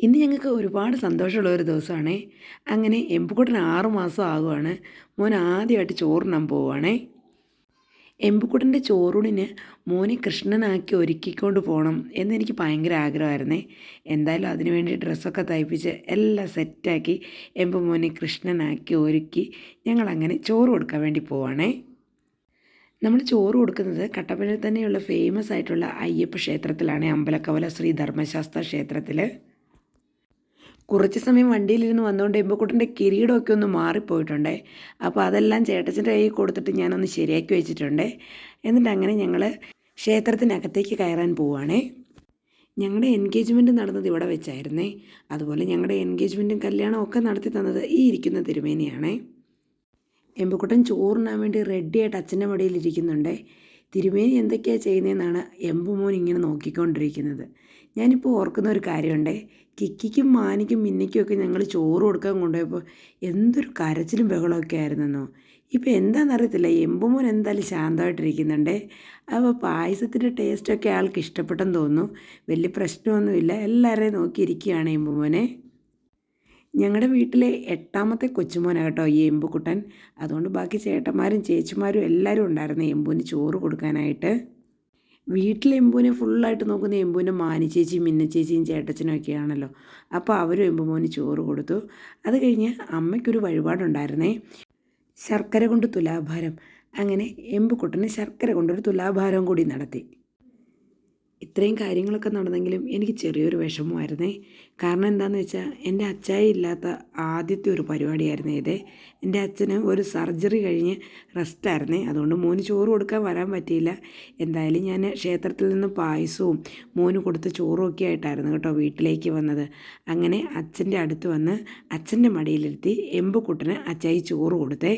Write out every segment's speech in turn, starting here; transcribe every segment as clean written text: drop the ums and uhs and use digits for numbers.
ഇന്ന് ഞങ്ങൾക്ക് ഒരുപാട് സന്തോഷമുള്ള ഒരു ദിവസമാണേ. അങ്ങനെ എമ്പുക്കുട്ടന് 6 മാസം ആകുവാണ്. മോൻ ആദ്യമായിട്ട് ചോറുണ്ണാൻ പോവുകയാണേ. എമ്പുക്കുട്ടൻ്റെ ചോറൂണിന് മോനെ കൃഷ്ണനാക്കി ഒരുക്കിക്കൊണ്ട് പോകണം എന്നെനിക്ക് ഭയങ്കര ആഗ്രഹമായിരുന്നേ. എന്തായാലും അതിനു വേണ്ടി ഡ്രസ്സൊക്കെ തയ്പ്പിച്ച് എല്ലാം സെറ്റാക്കി എമ്പു മോനെ കൃഷ്ണനാക്കി ഒരുക്കി ഞങ്ങളങ്ങനെ ചോറ് കൊടുക്കാൻ വേണ്ടി പോവുകയാണേ. നമ്മൾ ചോറ് കൊടുക്കുന്നത് കട്ടപ്പനയിൽ തന്നെയുള്ള ഫേമസ് ആയിട്ടുള്ള അയ്യപ്പ ക്ഷേത്രത്തിലാണ്, അമ്പലക്കവല ശ്രീ ധർമ്മശാസ്ത്ര ക്ഷേത്രത്തിൽ. കുറച്ച് സമയം വണ്ടിയിലിരുന്ന് വന്നുകൊണ്ട് എമ്പക്കുട്ടൻ്റെ കിരീടമൊക്കെ ഒന്ന് മാറിപ്പോയിട്ടുണ്ടേ. അപ്പോൾ അതെല്ലാം ചേട്ടച്ചൻ്റെ കയ്യിൽ കൊടുത്തിട്ട് ഞാനൊന്ന് ശരിയാക്കി വെച്ചിട്ടുണ്ടേ. എന്നിട്ട് അങ്ങനെ ഞങ്ങൾ ക്ഷേത്രത്തിനകത്തേക്ക് കയറാൻ പോവുകയാണേ. ഞങ്ങളുടെ എൻഗേജ്മെൻറ്റ് നടന്നത് ഇവിടെ വെച്ചായിരുന്നേ. അതുപോലെ ഞങ്ങളുടെ എൻഗേജ്മെൻറ്റും കല്യാണവും ഒക്കെ നടത്തി തന്നത് ഈ ഇരിക്കുന്ന തിരുമേനിയാണേ. എമ്പക്കുട്ടൻ ചോറിനാൻ വേണ്ടി റെഡിയായിട്ട് അച്ഛൻ്റെ മടിയിൽ ഇരിക്കുന്നുണ്ടേ. തിരുമേനി എന്തൊക്കെയാണ് ചെയ്യുന്നതെന്നാണ് എമ്പുമോൻ ഇങ്ങനെ നോക്കിക്കൊണ്ടിരിക്കുന്നത്. ഞാനിപ്പോൾ ഓർക്കുന്ന ഒരു കാര്യമുണ്ടേ, കിക്കിക്കും മാനിക്കും മിന്നിക്കും ഒക്കെ ഞങ്ങൾ ചോറ് കൊടുക്കാൻ കൊണ്ടുപോയപ്പോൾ എന്തൊരു കരച്ചിലും ബഹളമൊക്കെ ആയിരുന്നെന്നോ. ഇപ്പോൾ എന്താണെന്നറിയത്തില്ല, എമ്പുമോൻ എന്തായാലും ശാന്തമായിട്ടിരിക്കുന്നുണ്ടേ. അപ്പോൾ പായസത്തിൻ്റെ ടേസ്റ്റൊക്കെ ആൾക്ക് ഇഷ്ടപ്പെട്ടെന്ന് തോന്നുന്നു. വലിയ പ്രശ്നമൊന്നുമില്ല, എല്ലാവരെയും നോക്കിയിരിക്കുകയാണ് എമ്പുമോനെ. ഞങ്ങളുടെ വീട്ടിലെ 8ാമത്തെ കൊച്ചുമോനാണ് കേട്ടോ ഈ എമ്പുക്കുട്ടൻ. അതുകൊണ്ട് ബാക്കി ചേട്ടന്മാരും ചേച്ചിമാരും എല്ലാവരും ഉണ്ടായിരുന്നു എമ്പുവിന് ചോറ് കൊടുക്കാനായിട്ട്. വീട്ടിൽ എമ്പുവിനെ ഫുള്ളായിട്ട് നോക്കുന്ന എമ്പുവിൻ്റെ മാനി ചേച്ചിയും മിന്നച്ചേച്ചിയും ചേട്ടച്ചനും ഒക്കെയാണല്ലോ. അപ്പോൾ അവരും എമ്പുമോന് ചോറ് കൊടുത്തു. അത് കഴിഞ്ഞ് അമ്മയ്ക്കൊരു വഴിപാടുണ്ടായിരുന്നേ, ശർക്കര കൊണ്ട് തുലാഭാരം. അങ്ങനെ എമ്പുക്കുട്ടന് ശർക്കര കൊണ്ടൊരു തുലാഭാരം കൂടി നടത്തി. ഇത്രയും കാര്യങ്ങളൊക്കെ നടന്നെങ്കിലും എനിക്ക് ചെറിയൊരു വിഷമമായിരുന്നേ. കാരണം എന്താണെന്ന് വെച്ചാൽ എൻ്റെ അച്ചായി ഇല്ലാത്ത ആദ്യത്തെ ഒരു പരിപാടിയായിരുന്നു ഇത്. എൻ്റെ അച്ഛന് ഒരു സർജറി കഴിഞ്ഞ് റെസ്റ്റായിരുന്നേ. അതുകൊണ്ട് മോന് ചോറ് കൊടുക്കാൻ വരാൻ പറ്റിയില്ല. എന്തായാലും ഞാൻ ക്ഷേത്രത്തിൽ നിന്ന് പായസവും മോന് കൊടുത്ത ചോറും ഒക്കെ ആയിട്ടായിരുന്നു കേട്ടോ വീട്ടിലേക്ക് വന്നത്. അങ്ങനെ അച്ഛൻ്റെ അടുത്ത് വന്ന് അച്ഛൻ്റെ മടിയിലിരുത്തി എമ്പുക്കുട്ടന് അച്ചായി ചോറ് കൊടുത്തേ.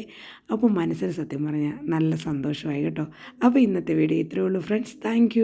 അപ്പോൾ മനസ്സിന് സത്യം പറഞ്ഞാൽ നല്ല സന്തോഷമായി കേട്ടോ. അപ്പോൾ ഇന്നത്തെ വീഡിയോ ഇത്രയേ ഉള്ളൂ ഫ്രണ്ട്സ്. താങ്ക്